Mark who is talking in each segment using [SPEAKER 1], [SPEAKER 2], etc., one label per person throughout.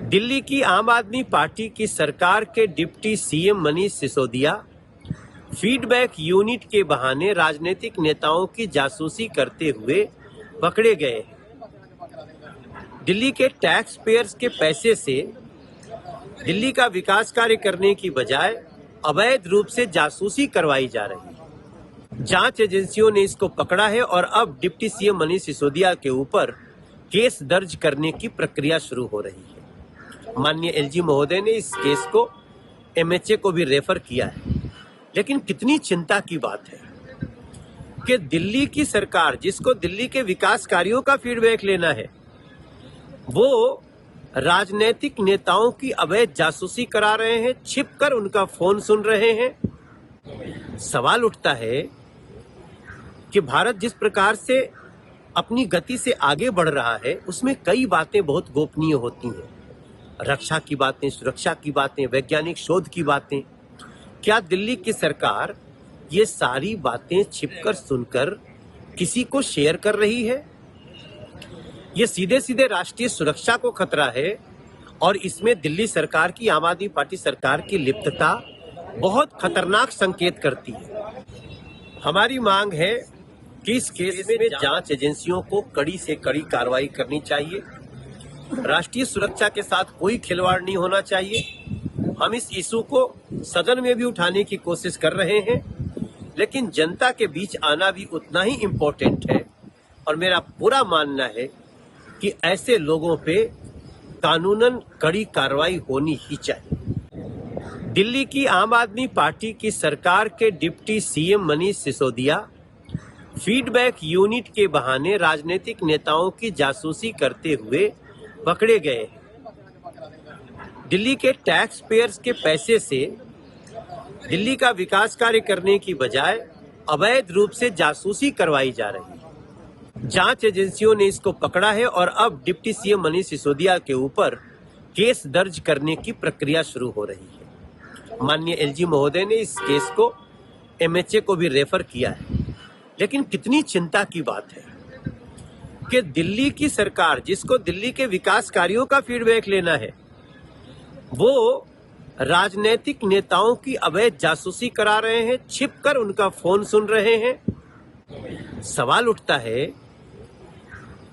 [SPEAKER 1] दिल्ली की आम आदमी पार्टी की सरकार के deputy CM Manish Sisodia feedback unit के बहाने राजनीतिक नेताओं की जासूसी करते हुए पकड़े गए हैं। दिल्ली के टैक्स पेयर्स के पैसे से दिल्ली का विकास कार्य करने की बजाय अवैध रूप से जासूसी करवाई जा रही है। जांच एजेंसियों ने इसको पकड़ा है और अब डिप्टी सीएम मनीष सिसोदिया के ऊपर केस दर्ज करने की प्रक्रिया शुरू हो रही है। माननीय एलजी महोदय ने इस केस को एमएचए को भी रेफर किया है। लेकिन कितनी चिंता की बात है कि दिल्ली की सरकार, जिसको दिल्ली के विकास कार्यों का फीडबैक लेना है, वो राजनीतिक नेताओं की अवैध जासूसी करा रहे हैं, छिपकर उनका फोन सुन रहे हैं। सवाल उठता है कि भारत जिस प्रकार से अपनी गति से आगे बढ़ रहा है, उसमें कई बातें बहुत गोपनीय होती हैं। रक्षा की बातें, सुरक्षा की बातें, वैज्ञानिक शोध की बातें। क्या दिल्ली की सरकार ये सारी बातें छिपकर सुनकर किसी को शेयर कर रही है? ये सीधे सीधे राष्ट्रीय सुरक्षा को खतरा है और इसमें दिल्ली सरकार की, आम आदमी पार्टी सरकार की लिप्तता बहुत खतरनाक संकेत करती है। हमारी मांग है कि इस केस में जांच एजेंसियों को कड़ी से कड़ी कार्रवाई करनी चाहिए। राष्ट्रीय सुरक्षा के साथ कोई खिलवाड़ नहीं होना चाहिए। हम इस इशू को सदन में भी उठाने की कोशिश कर रहे हैं, लेकिन जनता के बीच आना भी उतना ही इम्पोर्टेंट है। और मेरा पूरा मानना है कि ऐसे लोगों पे कानूनन कड़ी कार्रवाई होनी ही चाहिए। दिल्ली की आम आदमी पार्टी की सरकार के deputy CM Manish Sisodia feedback unit के बहाने राजनीतिक नेताओं की जासूसी करते हुए पकड़े गए हैं। दिल्ली के टैक्स पेयर्स के पैसे से दिल्ली का विकास कार्य करने की बजाय अवैध रूप से जासूसी करवाई जा रही है। जांच एजेंसियों ने इसको पकड़ा है और अब डिप्टी सीएम मनीष सिसोदिया के ऊपर केस दर्ज करने की प्रक्रिया शुरू हो रही है। माननीय एलजी महोदय ने इस केस को एमएचए को भी रेफर किया है। लेकिन कितनी चिंता की बात है कि दिल्ली की सरकार, जिसको दिल्ली के विकास कार्यों का फीडबैक लेना है, वो राजनीतिक नेताओं की अवैध जासूसी करा रहे हैं, छिपकर उनका फोन सुन रहे हैं। सवाल उठता है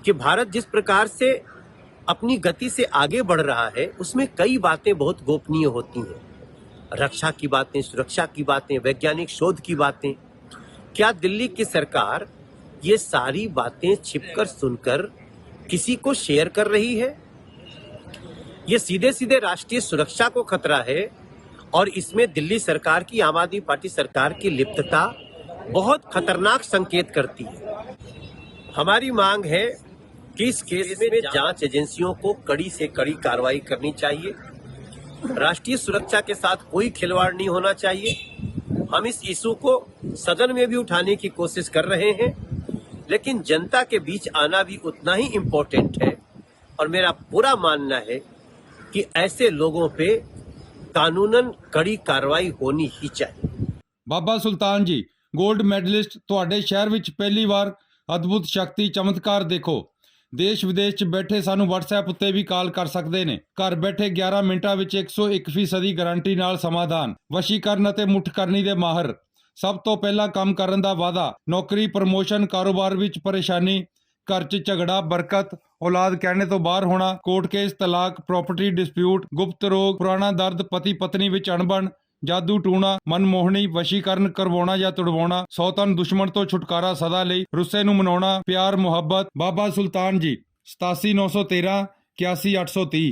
[SPEAKER 1] कि भारत जिस प्रकार से अपनी गति से आगे बढ़ रहा है, उसमें कई बातें बहुत गोपनीय होती हैं। रक्षा की बातें, सुरक्षा की बातें, वैज्ञानिक शोध की बातें। क्या दिल्ली की सरकार ये सारी बातें छिपकर सुनकर किसी को शेयर कर रही है? ये सीधे सीधे राष्ट्रीय सुरक्षा को खतरा है और इसमें दिल्ली सरकार की, आम आदमी पार्टी सरकार की लिप्तता बहुत खतरनाक संकेत करती है। हमारी मांग है कि इस केस में जांच एजेंसियों को कड़ी से कड़ी कार्रवाई करनी चाहिए। राष्ट्रीय सुरक्षा के साथ कोई खिलवाड़ नहीं होना चाहिए। हम इस इशू को सदन में भी उठाने की कोशिश कर रहे हैं, लेकिन जनता के बीच आना भी उतना ही इम्पोर्टेंट है। और मेरा पूरा मानना है कि ऐसे लोगों पे कानूनन कड़ी कार्रवाई होनी ही चाहिए।
[SPEAKER 2] ਬਾਬਾ ਸੁਲਤਾਨ ਜੀ 골ਡ ਮੈਡਲਿਸਟ ਤੁਹਾਡੇ ਸ਼ਹਿਰ ਵਿੱਚ ਪਹਿਲੀ ਵਾਰ ਅਦਭੁਤ ਸ਼ਕਤੀ ਚਮਤਕਾਰ ਦੇਖੋ। ਦੇਸ਼ ਵਿਦੇਸ਼ 'ਚ ਬੈਠੇ ਸਾਨੂੰ WhatsApp ਉੱਤੇ ਵੀ ਕਾਲ ਕਰ ਸਕਦੇ ਨੇ। ਘਰ ਬੈਠੇ 11 ਮਿੰਟਾਂ ਵਿੱਚ 101% ਗਾਰੰਟੀ ਨਾਲ ਸਮਾਧਾਨ। ਵਸ਼ੀਕਰਨ ਅਤੇ ਮੁੱਠ ਕਰਨੀ ਦੇ ਮਾਹਰ। ਸਭ ਤੋਂ ਪਹਿਲਾਂ ਕੰਮ ਕਰਨ ਦਾ ਵਾਅਦਾ। ਨੌਕਰੀ, ਪ੍ਰਮੋਸ਼ਨ, ਕਾਰੋਬਾਰ ਵਿੱਚ ਪਰੇਸ਼ਾਨੀ, घर च झगड़ा, बरकत, औलाद कहने तो बाहर होना, कोर्ट केस, तलाक, प्रॉपर्टी डिस्प्यूट, गुप्त रोग, पुराना दर्द, पति पत्नी विच अणबण, जादू टूणा, मनमोहनी, वशीकरण करवाना या तुड़वाना, सौतन दुश्मन तो छुटकारा सदा लई, रुस्से नूं मनाउणा, प्यार मुहब्बत। बाबा सुल्तान जी 87 913 81 830।